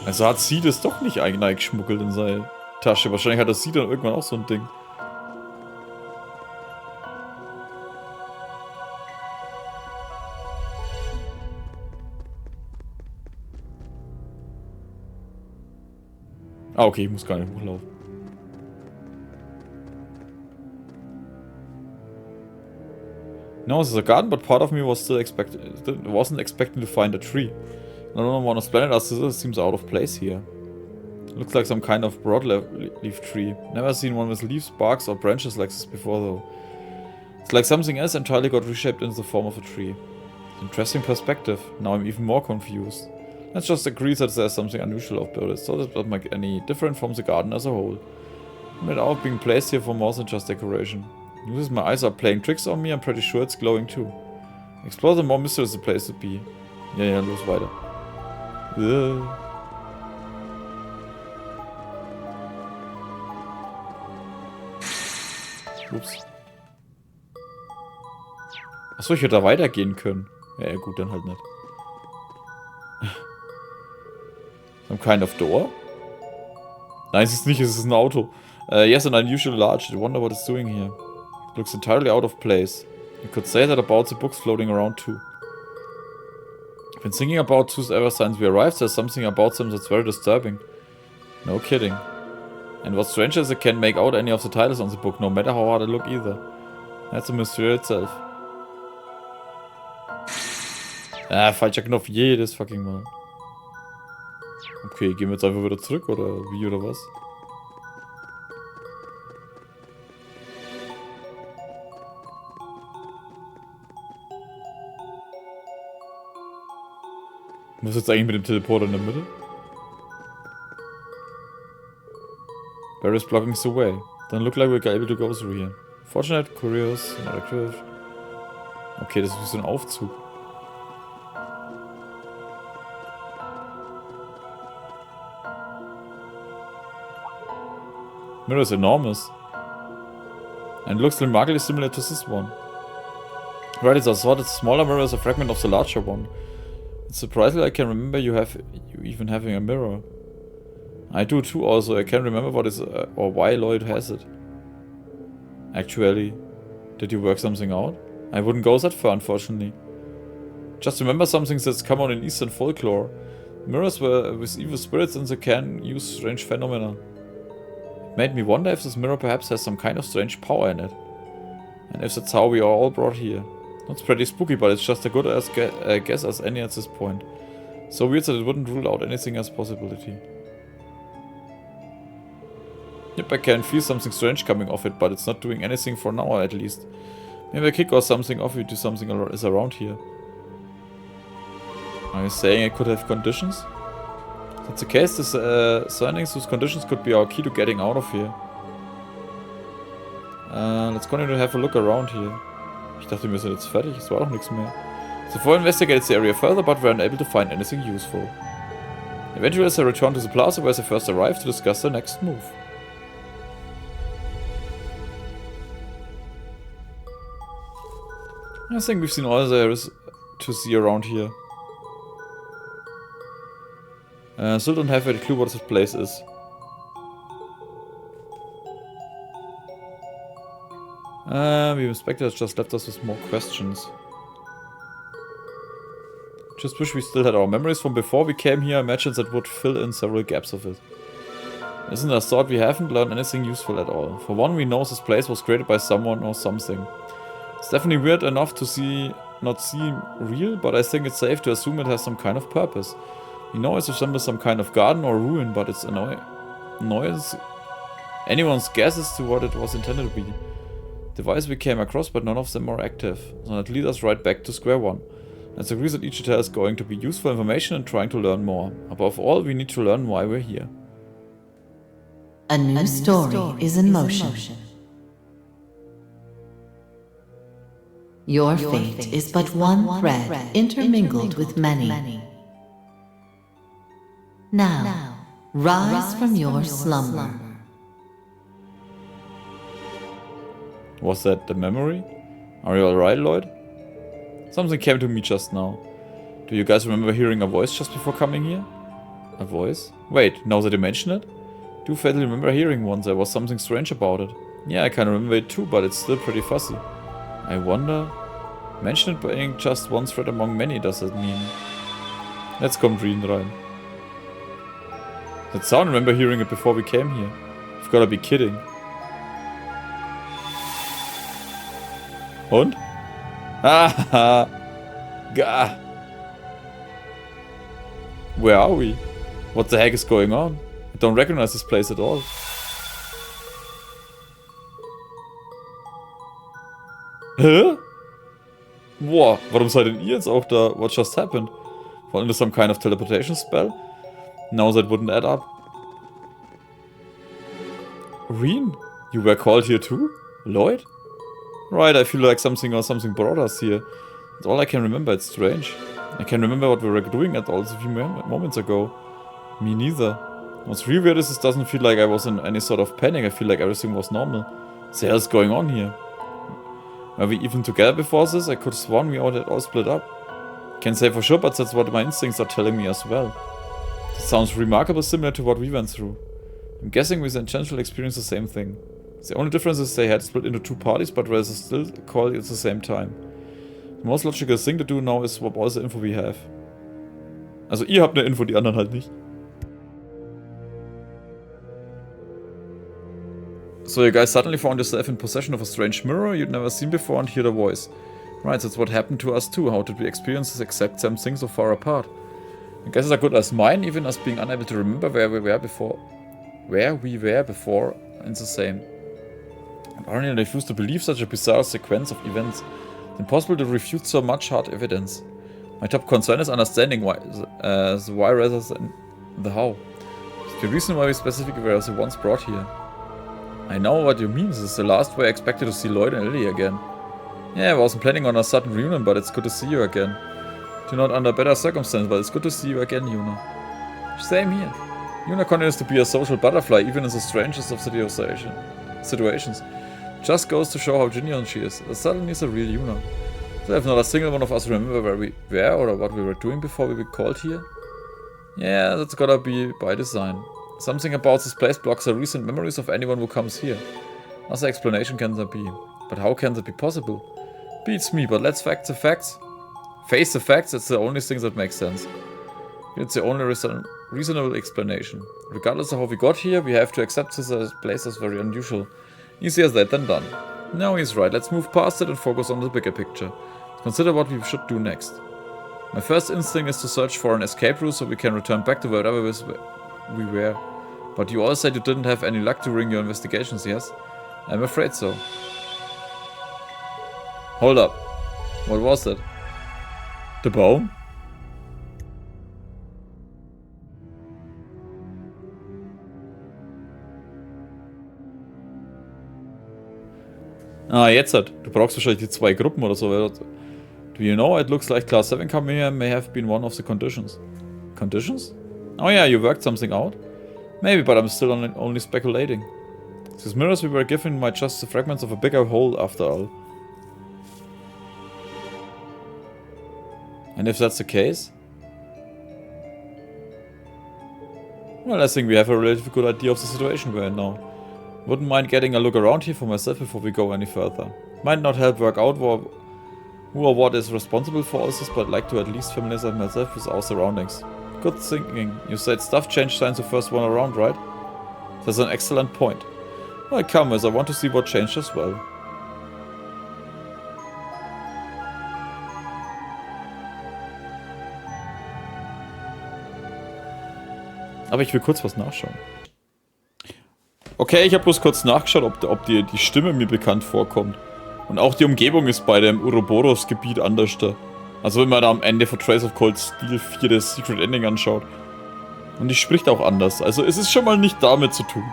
Also hat sie das doch nicht eingeschmuggelt in seine Tasche. Wahrscheinlich hat das sie dann irgendwann auch so ein Ding. Ah, okay, ich muss gar nicht hochlaufen. No, this is a garden, but part of me wasn't expecting to find a tree. No one on planet as this seems out of place here. Looks like some kind of broadleaf tree. Never seen one with leaves, barks, or branches like this before, though. It's like something else entirely got reshaped into the form of a tree. Interesting perspective. Now I'm even more confused. Let's just agree that there's something unusual about it, so that it doesn't make any different from the garden as a whole. Without being placed here for more than just decoration. Uses my eyes are playing tricks on me, I'm pretty sure it's glowing too. Explore the more mysterious the place would be. Ja, los weiter. Ups. Achso, ich hätte da weitergehen können. Ja, gut, dann halt nicht. Some kind of door? Nein, es ist nicht, es ist ein Auto. Yes, an unusual large. I wonder what it's doing here. It looks entirely out of place. You could say that about the books floating around too. I've been thinking about those ever since we arrived. There's something about them that's very disturbing. No kidding. And what's strange is I can't make out any of the titles on the book, no matter how hard I look either. That's a mystery itself. Ah, falscher Knopf jedes fucking Mal. Okay, gehen wir jetzt einfach wieder zurück, oder wie, oder was? Was ist jetzt eigentlich mit dem Teleporter in der Mitte? Barry is blocking the way. Doesn't look like we're able to go through here. Fortunate, curious, not active. Okay, das ist wie so ein Aufzug. Mirror is enormous. And looks remarkably similar to this one. Right, it's a sort of smaller mirror is a fragment of the larger one. It's surprisingly I can remember you even having a mirror. I do too also, I can't remember what is or why Lloyd has it. Actually, did you work something out? I wouldn't go that far, unfortunately. Just remember something that's common in Eastern folklore. Mirrors were with evil spirits and they can use strange phenomena. Made me wonder if this mirror perhaps has some kind of strange power in it. And if that's how we are all brought here. That's pretty spooky, but it's just as good as guess as any at this point. So weird that it wouldn't rule out anything as a possibility. Yep, I can feel something strange coming off it, but it's not doing anything for now at least. Maybe a kick or something off it to something is around here. Are you saying it could have conditions? If that's the case, this surroundings whose conditions could be our key to getting out of here. Let's continue to have a look around here. Ich dachte, wir sind jetzt fertig, es war auch nichts mehr. The four investigated the area further, but were unable to find anything useful. Eventually they returned to the plaza where they first arrived to discuss their next move. I think we've seen all there is to see around here. Still don't have a clue what this place is. The inspector has just left us with more questions. Just wish we still had our memories from before we came here. I imagine that would fill in several gaps of it. Isn't a thought we haven't learned anything useful at all. For one, we know this place was created by someone or something. It's definitely weird enough to not seem real, but I think it's safe to assume it has some kind of purpose. We know it resembles some kind of garden or ruin, but it's anyone's guess as to what it was intended to be. Devices we came across, but none of them are active, so that leads us right back to square one. Let's agree that each detail is going to be useful information and trying to learn more. Above all, we need to learn why we're here. A new story is in motion. Your fate is but one thread intermingled with many. Now, rise from your slumber. Was that the memory? Are you alright, Lloyd? Something came to me just now. Do you guys remember hearing a voice just before coming here? A voice? Wait, now that you mention it? I do vaguely remember hearing once there was something strange about it. Yeah, I kind of remember it too, but it's still pretty fuzzy. I wonder... Mention it being just one thread among many, does that mean? Let's kommt Rean rein. That sound, I remember hearing it before we came here. You've gotta be kidding. Und? Haha! Gah! Where are we? What the heck is going on? I don't recognize this place at all. Hä? Boah, warum seid denn ihr jetzt auch da? What just happened? Fall into some kind of teleportation spell? No, that wouldn't add up. Rean? You were called here too? Lloyd? Right, I feel like something brought us here. That's all I can remember, it's strange. I can remember what we were doing at all a few moments ago. Me neither. What's really weird is it doesn't feel like I was in any sort of panic, I feel like everything was normal. What the hell is going on here? Were we even together before this? I could have sworn we all split up. Can't say for sure, but that's what my instincts are telling me as well. That sounds remarkably similar to what we went through. I'm guessing we essentially experienced the same thing. The only difference is they had split into two parties, but were still called at the same time. The most logical thing to do now is swap all the info we have. Also ihr habt eine Info, die anderen halt nicht. So you guys suddenly found yourself in possession of a strange mirror you'd never seen before and heard a voice. Right, that's what happened to us too. How did we experience this exact same thing so far apart? I guess it's as good as mine, even as being unable to remember where we were before and the same. Apparently I refuse to believe such a bizarre sequence of events. It's impossible to refute so much hard evidence. My top concern is understanding why, the why rather than the how. It's the reason why we specifically were the ones brought here. I know what you mean, this is the last way I expected to see Lloyd and Lily again. Yeah, I wasn't planning on a sudden reunion, but it's good to see you again. Do not under better circumstances, but it's good to see you again, Yuna. Same here. Yuna continues to be a social butterfly, even in the strangest of situations. Just goes to show how genuine she is. Suddenly is a real Yuna. So if not a single one of us remember where we were or what we were doing before we were called here? Yeah, that's gotta be by design. Something about this place blocks the recent memories of anyone who comes here. Other explanation can there be? But how can that be possible? Beats me, but let's face the facts. Face the facts, it's the only thing that makes sense. It's the only reasonable explanation. Regardless of how we got here, we have to accept this place as very unusual. Easier said than done. No, he's right, let's move past it and focus on the bigger picture. Consider what we should do next. My first instinct is to search for an escape route so we can return back to wherever we were. But you all said you didn't have any luck during your investigations, yes? I'm afraid so. Hold up. What was that? The Baum? Ah, jetzt hat. Du brauchst wahrscheinlich die zwei Gruppen oder so. Do you know, it looks like Class 7 coming here may have been one of the conditions. Conditions? Oh yeah, you worked something out? Maybe, but I'm still only speculating. These mirrors we were given might just the fragments of a bigger whole after all. And if that's the case? Well, I think we have a relatively good idea of the situation we're in now. Wouldn't mind getting a look around here for myself before we go any further. Might not help work out who or what is responsible for all this, but I'd like to at least familiarize myself with our surroundings. Good thinking. You said stuff changed since the first one around, right? That's an excellent point. Well, come as I want to see what changed as well. Aber ich will kurz was nachschauen. Okay, ich habe bloß kurz nachgeschaut, ob die Stimme mir bekannt vorkommt. Und auch die Umgebung ist bei dem Ouroboros-Gebiet anders da. Also wenn man da am Ende von Trace of Cold Steel 4 das Secret Ending anschaut. Und die spricht auch anders. Also es ist schon mal nicht damit zu tun.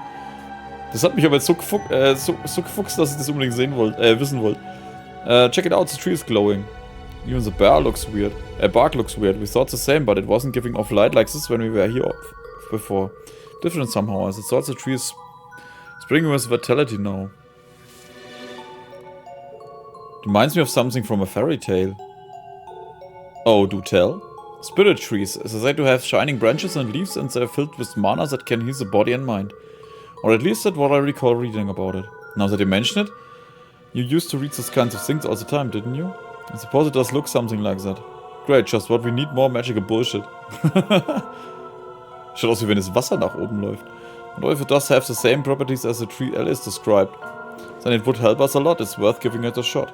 Das hat mich aber jetzt so gefuchst, dass ich das unbedingt wissen wollte. Check it out, the tree is glowing. Even the bark looks weird. We thought the same, but it wasn't giving off light like this when we were here before. Different somehow, as it thought the tree is springing with vitality now. Reminds me of something from a fairy tale. Oh, do tell? Spirit trees. They said to have shining branches and leaves and they're filled with mana that can heal the body and mind. Or at least that's what I recall reading about it. Now that you mention it, you used to read these kinds of things all the time, didn't you? I suppose it does look something like that. Great, just what we need, more magical bullshit. Schaut aus, wie wenn das Wasser nach oben läuft. And if it does have the same properties as the tree Alice described, then it would help us a lot. It's worth giving it a shot.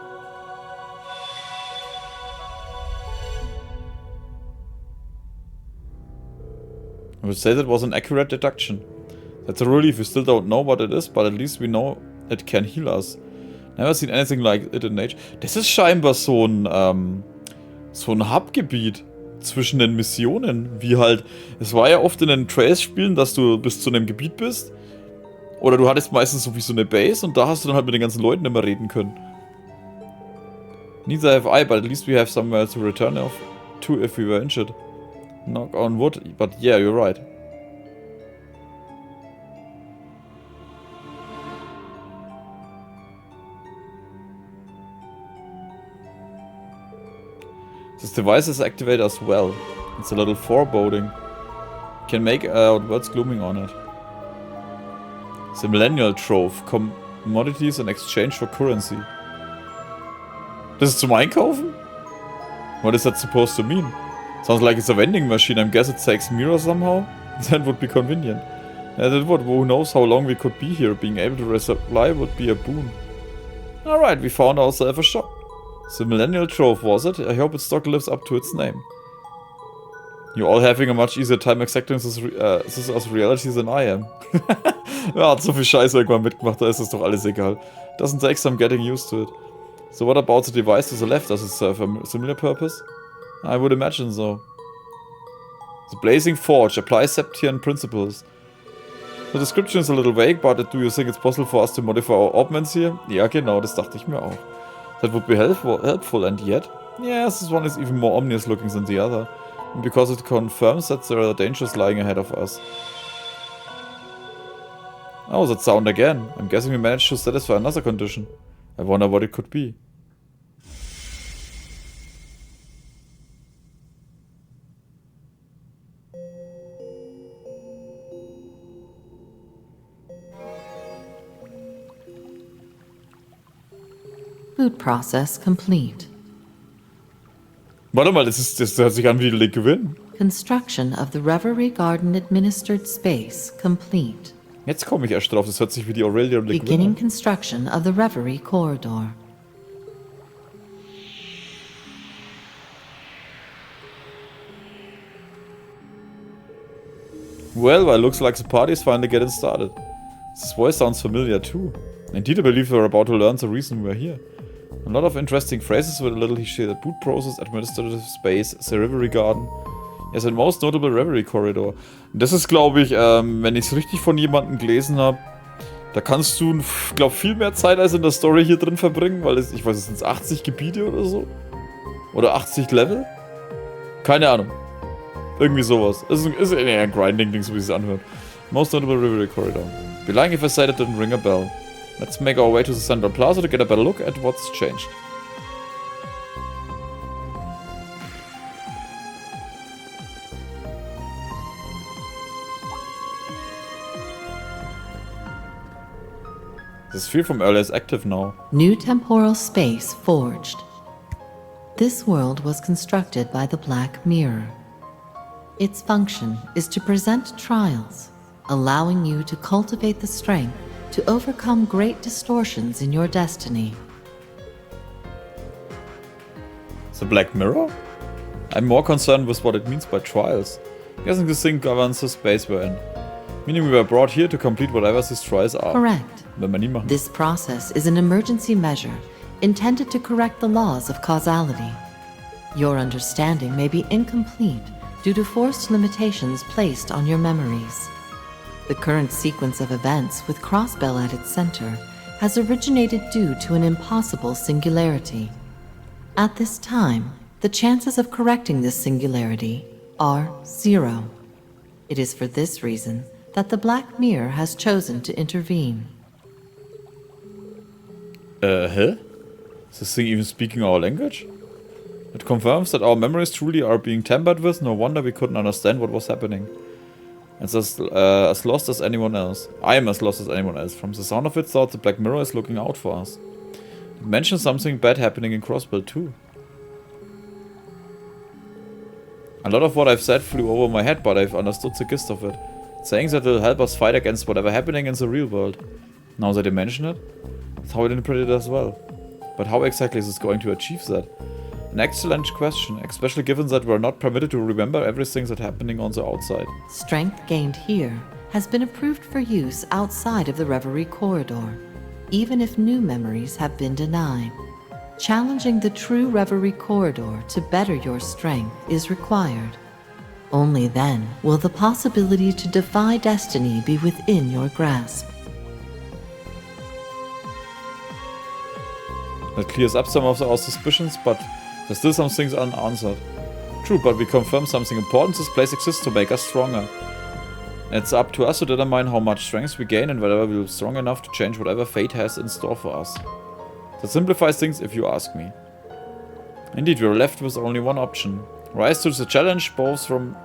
I would say that was an accurate deduction. That's a relief. We still don't know what it is, but at least we know it can heal us. Never seen anything like it in nature. Das ist scheinbar so ein Hub-Gebiet zwischen den Missionen. Wie halt, es war ja oft in den Trace-Spielen, dass du bis zu einem Gebiet bist. Oder du hattest meistens so wie so eine Base und da hast du dann halt mit den ganzen Leuten immer reden können. Neither have I, but at least we have somewhere to return to if we were injured. Knock on wood, but yeah, you're right. This device is activated as well. It's a little foreboding. Can make out words glooming on it. The Millennial Trove. Commodities in exchange for currency. Das ist zum Einkaufen? What is that supposed to mean? Sounds like it's a vending machine. I guess it takes mirror somehow. That would be convenient. Yeah, that would. Who knows how long we could be here. Being able to resupply would be a boon. Alright, we found ourselves a shop. The Millennial Trove, was it? I hope its stock lives up to its name. You're all having a much easier time accepting this as reality than I am. Er hat so viel Scheiße irgendwann mitgemacht, da ist es doch alles egal. Doesn't take some getting used to it. So what about the device to the left? Does it serve a similar purpose? I would imagine so. The Blazing Forge applies Septian principles. The description is a little vague, but do you think it's possible for us to modify our augments here? Ja, genau, das dachte ich mir auch. That would be helpful, and yet? Yes, this one is even more ominous looking than the other. And because it confirms that there are dangers lying ahead of us. Oh, that sound again. I'm guessing we managed to satisfy another condition. I wonder what it could be. Food process complete. Warte mal, das hört sich an wie Link Gewinn. Construction of the Reverie Garden Administered Space complete. Jetzt komme ich erst drauf, das hört sich wie die Aurelia Link Beginning Gewinn an. construction of the Reverie Corridor. Well, looks like the party is finally getting started. This voice sounds familiar too. Indeed, I believe we're about to learn the reason we're here. A lot of interesting phrases with a little shaded boot process, administrative space, the Reverie Garden. Yes, and most notable Reverie Corridor. Das ist, glaube ich, wenn ich es richtig von jemandem gelesen habe, da kannst du, glaube viel mehr Zeit als in der Story hier drin verbringen, weil ich weiß, es sind 80 Gebiete oder so. Oder 80 Level? Keine Ahnung. Irgendwie sowas. Ist eher ein Grinding-Ding, so wie es sich anhört. Most notable Reverie Corridor. Be lying if I said it didn't ring a bell. Let's make our way to the Central Plaza to get a better look at what's changed. The sphere from earlier is active now. New temporal space forged. This world was constructed by the Black Mirror. Its function is to present trials, allowing you to cultivate the strength to overcome great distortions in your destiny. The Black Mirror? I'm more concerned with what it means by trials. I'm guessing this thing governs the space we're in. Meaning we were brought here to complete whatever these trials are. Correct. Wenn wir nie machen. This process is an emergency measure intended to correct the laws of causality. Your understanding may be incomplete due to forced limitations placed on your memories. The current sequence of events with Crossbell at its center has originated due to an impossible singularity. At this time, the chances of correcting this singularity are 0. It is for this reason that the Black Mirror has chosen to intervene. Hä? Is this thing even speaking our language? It confirms that our memories truly are being tampered with. No wonder we couldn't understand what was happening. It's as lost as anyone else. I am as lost as anyone else. From the sound of it, thought the Black Mirror is looking out for us. It mentions something bad happening in Crossbell too. A lot of what I've said flew over my head, but I've understood the gist of it. Saying that it'll help us fight against whatever happening in the real world. Now that you mention it, that's how I interpreted it as well. But how exactly is this going to achieve that? An excellent question, especially given that we're not permitted to remember everything that's happening on the outside. Strength gained here has been approved for use outside of the Reverie corridor, even if new memories have been denied. Challenging the true Reverie corridor to better your strength is required. Only then will the possibility to defy destiny be within your grasp. That clears up some of our suspicions, but there's still some things unanswered. True, but we confirm something important. This place exists to make us stronger. It's up to us to determine how much strength we gain and whether we'll be strong enough to change whatever fate has in store for us. That simplifies things if you ask me. Indeed, we're left with only one option. Rise to the challenge, both for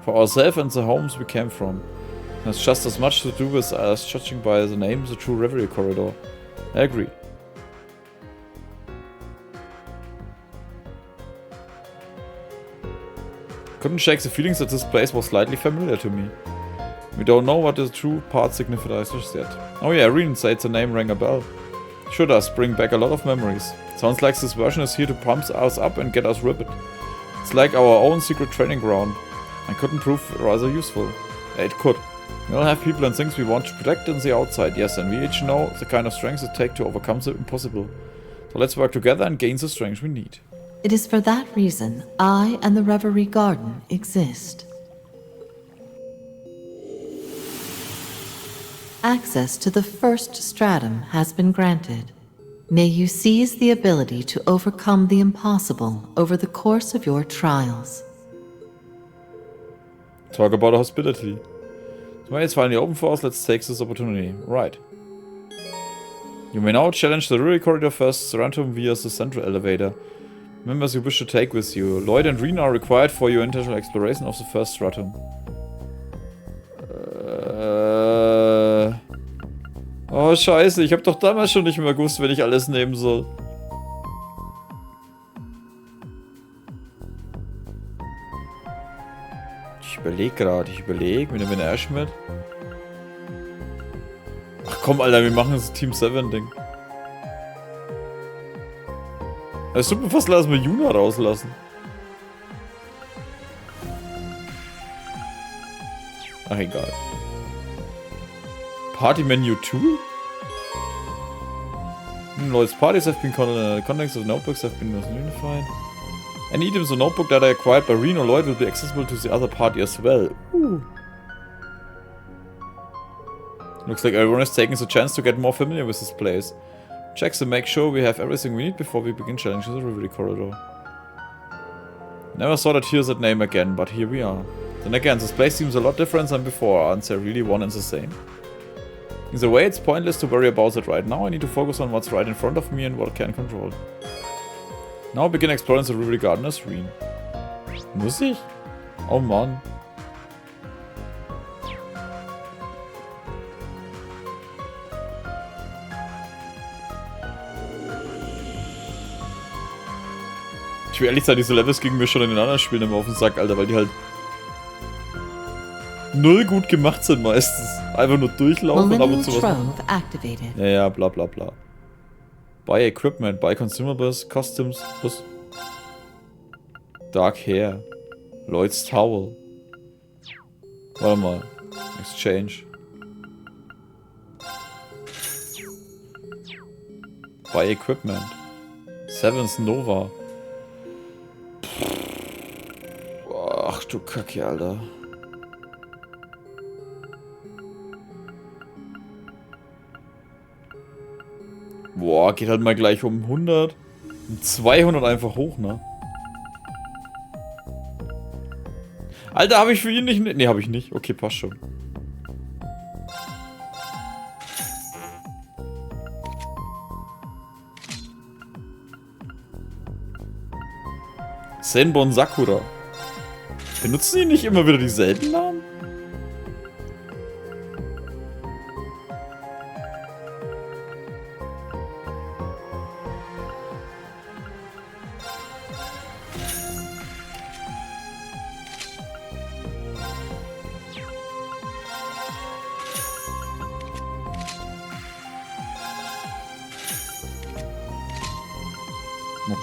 ourselves and the homes we came from. There's just as much to do with us, judging by the name, the true Reverie corridor. I agree. Couldn't shake the feelings that this place was slightly familiar to me. We don't know what the true part signifies just yet. Oh yeah, Rean said the name rang a bell. Sure does bring back a lot of memories. Sounds like this version is here to pump us up and get us ripped. It's like our own secret training ground. And couldn't prove rather useful. Yeah, it could. We all have people and things we want to protect in the outside, yes, and we each know the kind of strength it takes to overcome the impossible. So let's work together and gain the strength we need. It is for that reason I and the Reverie Garden exist. Access to the first stratum has been granted. May you seize the ability to overcome the impossible over the course of your trials. Talk about hospitality. The way it's finally open for us, let's take this opportunity. Right. You may now challenge the Reverie corridor first stratum via the central elevator. Members you wish to take with you. Lloyd and Rean are required for your intentional exploration of the first stratum. Oh, scheiße. Ich hab doch damals schon nicht mehr gewusst, wenn ich alles nehmen soll. Ich überleg. Wir nehmen den Ash mit. Ach komm, Alter, wir machen das Team 7 Ding. Es tut mir fast leid, dass wir Yuna rauslassen. Ach, egal. Party Menu 2? Lloyd's parties have been contents of notebooks have been unified. Any items or notebook that are acquired by Rean or Lloyd will be accessible to the other party as well. Ooh. Looks like everyone is taking the chance to get more familiar with this place. Check to make sure we have everything we need before we begin challenging the Reverie corridor. Never thought I'd hear that name again, but here we are. Then again, this place seems a lot different than before. Aren't they really one and the same? Either way, it's pointless to worry about it right now. I need to focus on what's right in front of me and what I can control. Now begin exploring the Reverie Garden as Rean. Muss ich? Oh Mann. Ich will ehrlich sein, diese Levels gingen mir schon in den anderen Spielen immer auf den Sack, Alter, weil die halt null gut gemacht sind meistens. Einfach nur durchlaufen und ab und zu was machen. Ja, bla bla bla. Buy Equipment, buy Consumables, Costumes, plus Dark Hair, Lloyd's Towel. Warte mal. Exchange. Buy Equipment. Seven's Nova. Ach du Kacke, Alter. Boah, geht halt mal gleich um 100. Um 200 einfach hoch, ne? Alter, habe ich für ihn nicht... Ne, habe ich nicht. Okay, passt schon. Senbon Sakura. Benutzen die nicht immer wieder dieselben Namen?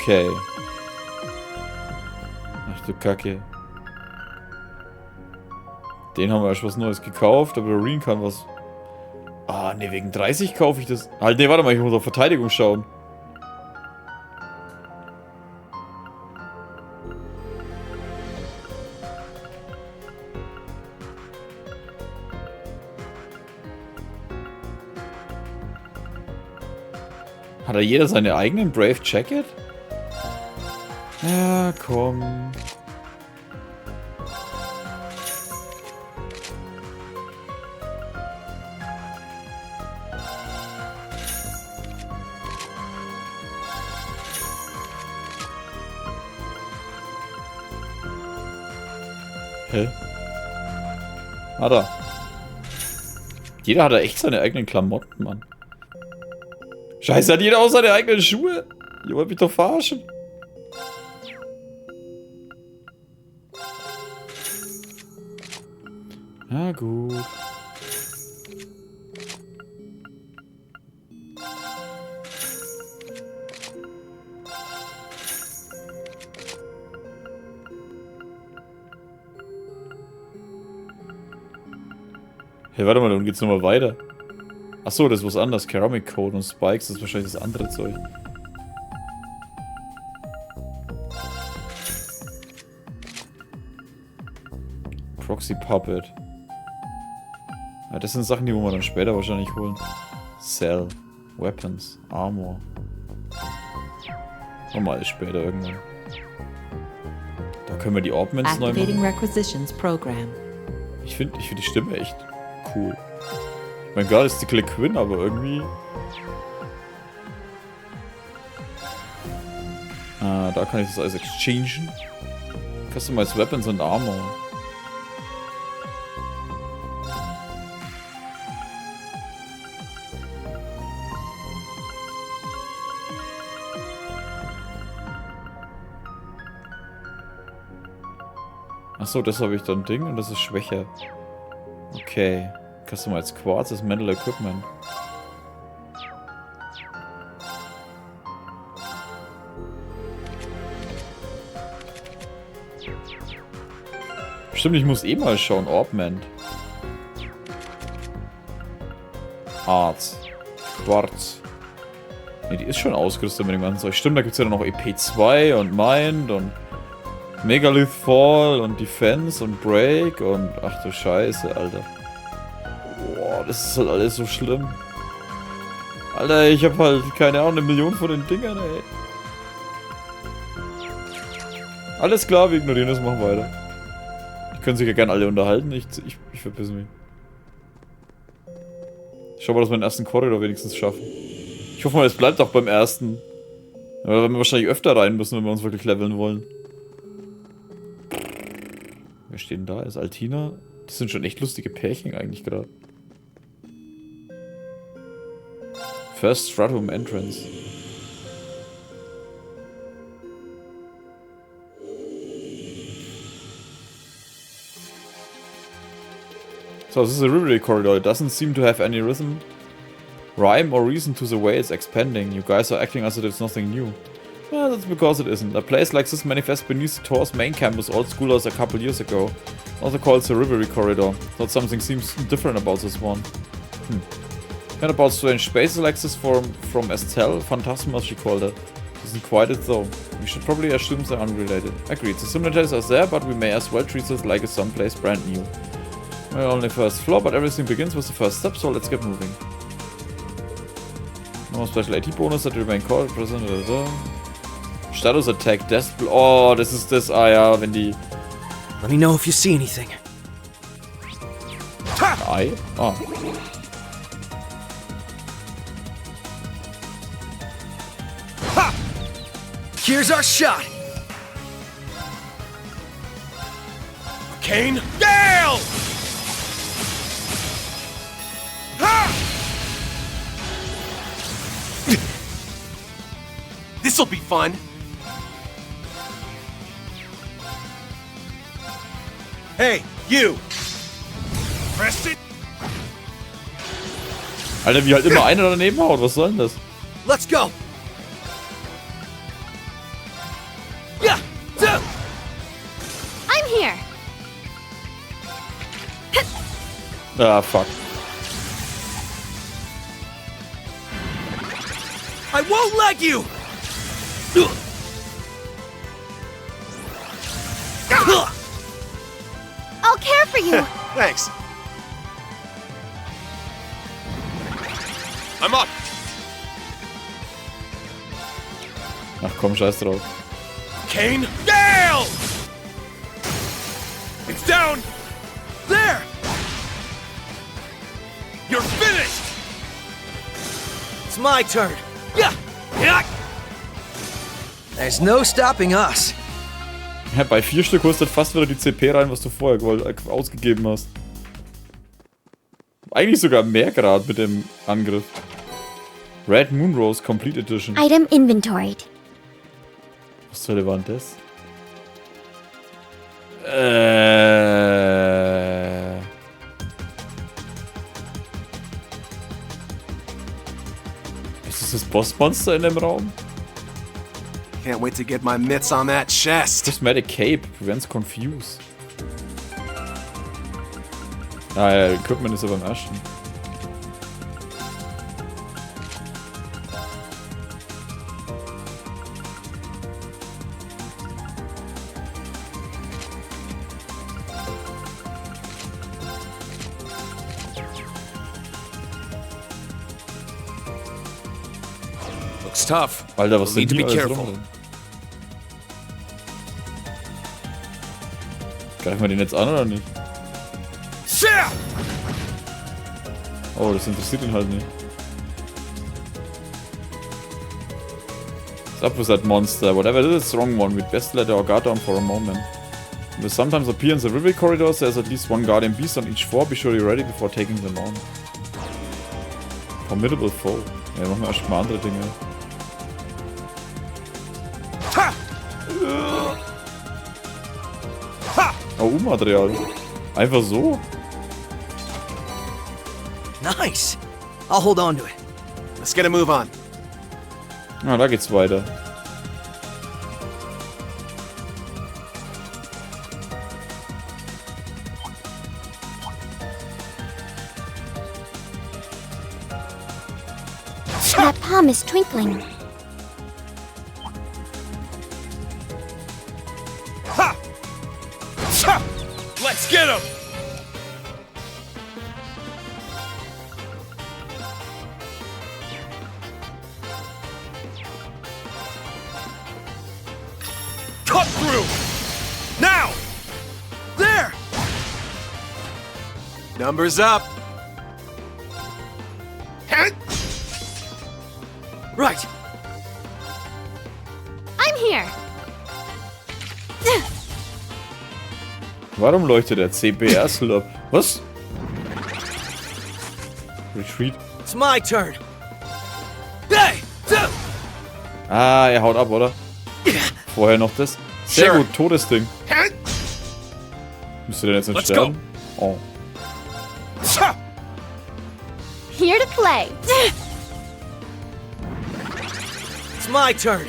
Okay. Ach du Kacke. Den haben wir erst was Neues gekauft, aber der Rean kann was... Ah, ne, wegen 30 kaufe ich das... Halt, ne, warte mal, ich muss auf Verteidigung schauen. Hat da jeder seine eigenen Brave Jacket? Ja, komm. Hä? Hat er. Jeder hat da echt seine eigenen Klamotten, Mann. Scheiße, hat jeder auch seine eigenen Schuhe? Ihr wollt mich doch verarschen. Na gut. Hey, warte mal, dann geht's nochmal weiter. Achso, das ist was anderes. Ceramic Code und Spikes, das ist wahrscheinlich das andere Zeug. Proxy Puppet. Ja, das sind Sachen, die wir dann später wahrscheinlich holen. Cell, Weapons, Armor. Nochmal später irgendwann. Da können wir die Augments neu machen. Ich finde die Stimme echt cool. Ich meine, gerade ist die Click Quinn, aber irgendwie... Ah, da kann ich das alles exchangen. Customize Weapons und Armor. Achso, das habe ich dann Ding und das ist schwächer. Okay. Customize Quartz ist Mental Equipment. Stimmt, ich muss eh mal schauen. Augment. Arts. Quartz. Ne, die ist schon ausgerüstet mit dem ganzen Zeug. Stimmt, da gibt es ja noch EP2 und Mind und Megalith Fall und Defense und Break und... Ach du Scheiße, Alter. Boah, das ist halt alles so schlimm. Alter, ich hab halt, keine Ahnung, 1 Million von den Dingern, ey. Alles klar, wir ignorieren das, machen weiter. Die können sich ja gerne alle unterhalten, ich verpiss mich. Schau mal, dass wir den ersten Korridor wenigstens schaffen. Ich hoffe mal, es bleibt auch beim ersten. Aber da werden wir wahrscheinlich öfter rein müssen, wenn wir uns wirklich leveln wollen. Wer steht denn da? Ist Altina? Das sind schon echt lustige Pärchen eigentlich gerade. First Stratum Entrance. So, this is a Reverie corridor. It doesn't seem to have any rhythm, rhyme or reason to the way it's expanding. You guys are acting as if it's nothing new. Well, that's because it isn't. A place like this manifests beneath the Tor's main campus old schoolers a couple years ago. Also called the Reverie corridor. Thought something seems different about this one. And about strange spaces like this from Estelle, Phantasma she called it. Isn't quite it though. We should probably assume they're unrelated. Agreed, the simulators are there, but we may as well treat this like it's someplace brand new. We're only first floor, but everything begins with the first step, so let's get moving. No special AT bonus that remain called, present, Status Attack, Death. Oh, das ist das. Ah ja, wenn die. Let me know if you see anything. Ei? Ah. Here's our shot. Kane, Gale! Ha! This'll be fun. Hey, you! Press it! Alter, wie halt immer einer daneben haut. Was soll denn das? Let's go! Yeah! I'm here. Ah, fuck. I won't let you! I'll care for you. Thanks. I'm up. Ach komm, scheiß drauf. Kane, Gale! It's down! There! You're finished! It's my turn. Yeah! Yeah! There's no stopping us. Ja, bei 4 Stück holst du fast wieder die CP rein, was du vorher ausgegeben hast. Eigentlich sogar mehr gerade mit dem Angriff. Red Moon Rose Complete Edition. Item inventoried. Was zur Hölle war denn das? Ist das Bossmonster in dem Raum? Can't wait to get my mitts on that chest. Prismatic Cape prevents confuse. Ah ja, Equipment ist ja beim ersten. Looks tough. Alter, was Need sind to die be alles careful. rum? Greifen wir den jetzt an oder nicht? Oh, das interessiert ihn halt nicht. What's up with that monster? Whatever it is, a strong one. We'd best let our guard down for a moment. They sometimes appear in the Reverie corridors. There's at least one guardian beast on each floor. Be sure you're ready before taking them on. Formidable foe. Ja, machen wir erstmal andere Dinge. Oh, Material. Einfach so? Nice. I'll hold on to it. Let's get a move on. Ah, da geht's weiter. That palm is twinkling. Let's get him! Cut through! Now! There! Numbers up. Right. I'm here. Warum leuchtet der CBR-Slop? Was? Retreat. It's my turn. Hey! Ah, er haut ab, oder? Vorher noch das. Sehr Sure. gut, Todesding. Müsste der jetzt nicht Let's sterben? Oh. Here to play. It's my turn.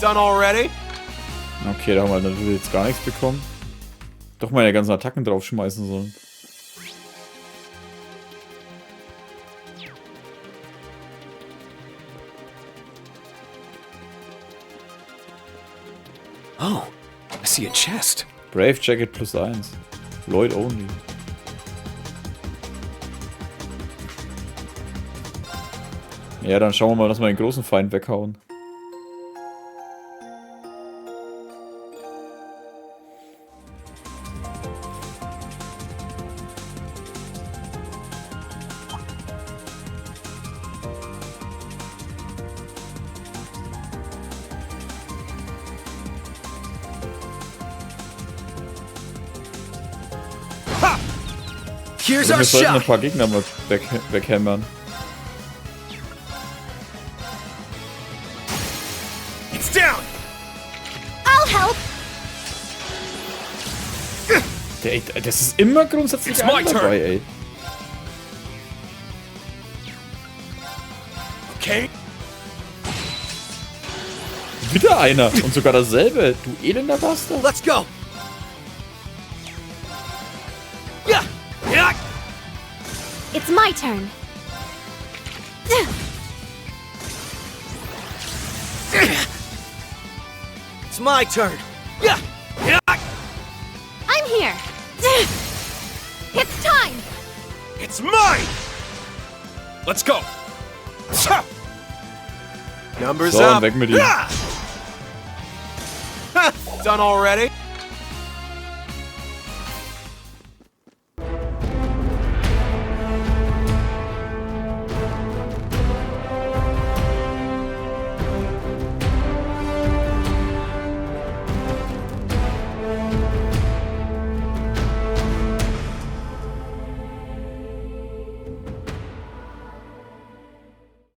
Done already? Okay, da haben wir natürlich jetzt gar nichts bekommen. Doch meine ganzen Attacken draufschmeißen sollen. Oh, I see a chest. Brave Jacket +1. Lloyd only. Ja, dann schauen wir mal, dass wir den großen Feind weghauen. Here's Wir our sollten ein shot. paar Gegner mal weghämmern. It's down. I'll help. Das ist immer grundsätzlich It's my einer dabei, ey. Okay. Wieder einer. Und sogar dasselbe. Du elender Bastard. Let's go. Yeah. Yeah. It's my turn. It's my turn. Yeah. Yeah. I'm here. It's time. It's mine. Let's go. Numbers So, up. weg mit ihm. Yeah. Done already?